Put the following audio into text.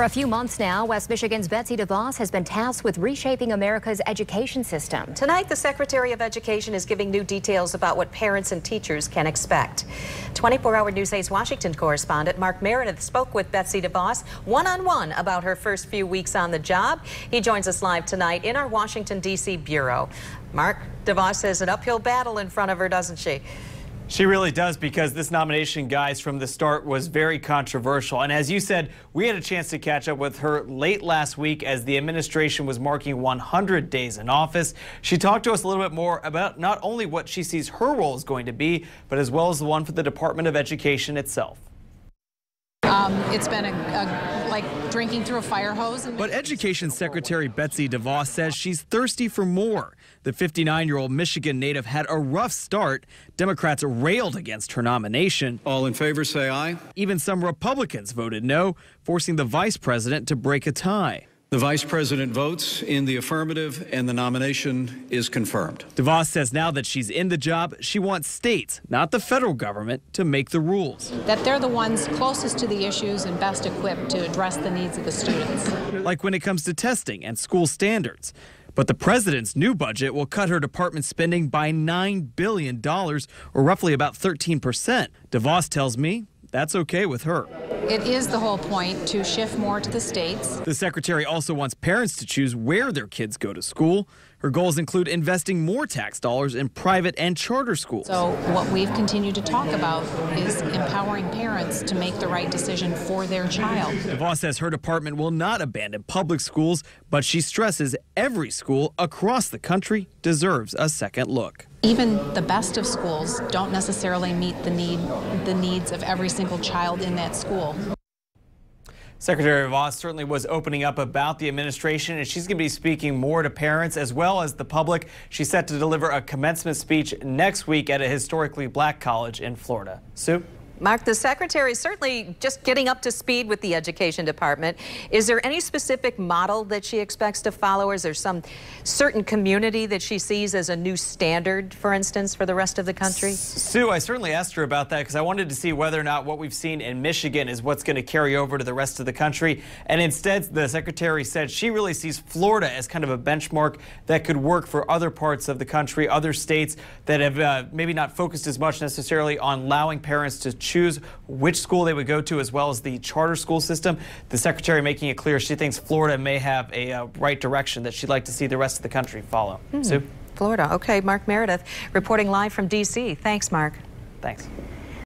For a few months now, West Michigan's Betsy Devos has been tasked with reshaping America's education system. Tonight, the Secretary of Education is giving new details about what parents and teachers can expect. 24-hour News 8's Washington correspondent Mark Meredith spoke with Betsy Devos one-on-one about her first few weeks on the job. He joins us live tonight in our Washington, D.C. bureau. Mark, Devos has an uphill battle in front of her, doesn't she? She really does, because this nomination, guys, from the start was very controversial. And as you said, we had a chance to catch up with her late last week as the administration was marking 100 days in office. She talked to us a little bit more about not only what she sees her role is going to be, but as well as the one for the Department of Education itself. It's been like drinking through a fire hose. But Education Secretary Betsy Devos says she's thirsty for more. The 59-year-old Michigan native had a rough start. Democrats railed against her nomination. All in favor, say aye. Even some Republicans voted no, forcing the vice president to break a tie. The vice president votes in the affirmative, and the nomination is confirmed. Devos says now that she's in the job, she wants states, not the federal government, to make the rules. That they're the ones closest to the issues and best equipped to address the needs of the students. Like when it comes to testing and school standards. But the president's new budget will cut her department spending by $9 billion, or roughly about 13%. Devos tells me that's okay with her. It is the whole point to shift more to the states. The secretary also wants parents to choose where their kids go to school. Her goals include investing more tax dollars in private and charter schools. So what we've continued to talk about is empowering parents to make the right decision for their child. Devos says her department will not abandon public schools, but she stresses every school across the country deserves a second look. Even the best of schools don't necessarily meet the needs of every single child in that school. Secretary Devos certainly was opening up about the administration, and she's going to be speaking more to parents as well as the public. She's set to deliver a commencement speech next week at a historically black college in Florida. Sue? Mark, the secretary is certainly just getting up to speed with the education department. Is there any specific model that she expects to follow? Or is there some certain community that she sees as a new standard, for instance, for the rest of the country? Sue, I certainly asked her about that because I wanted to see whether or not what we've seen in Michigan is what's going to carry over to the rest of the country. And instead, the secretary said she really sees Florida as kind of a benchmark that could work for other parts of the country, other states that have maybe not focused as much necessarily on allowing parents to choose which school they would go to, as well as the charter school system. The secretary making it clear she thinks Florida may have a right direction that she'd like to see the rest of the country follow. Sue? Florida. Okay, Mark Meredith reporting live from D.C. Thanks, Mark. Thanks.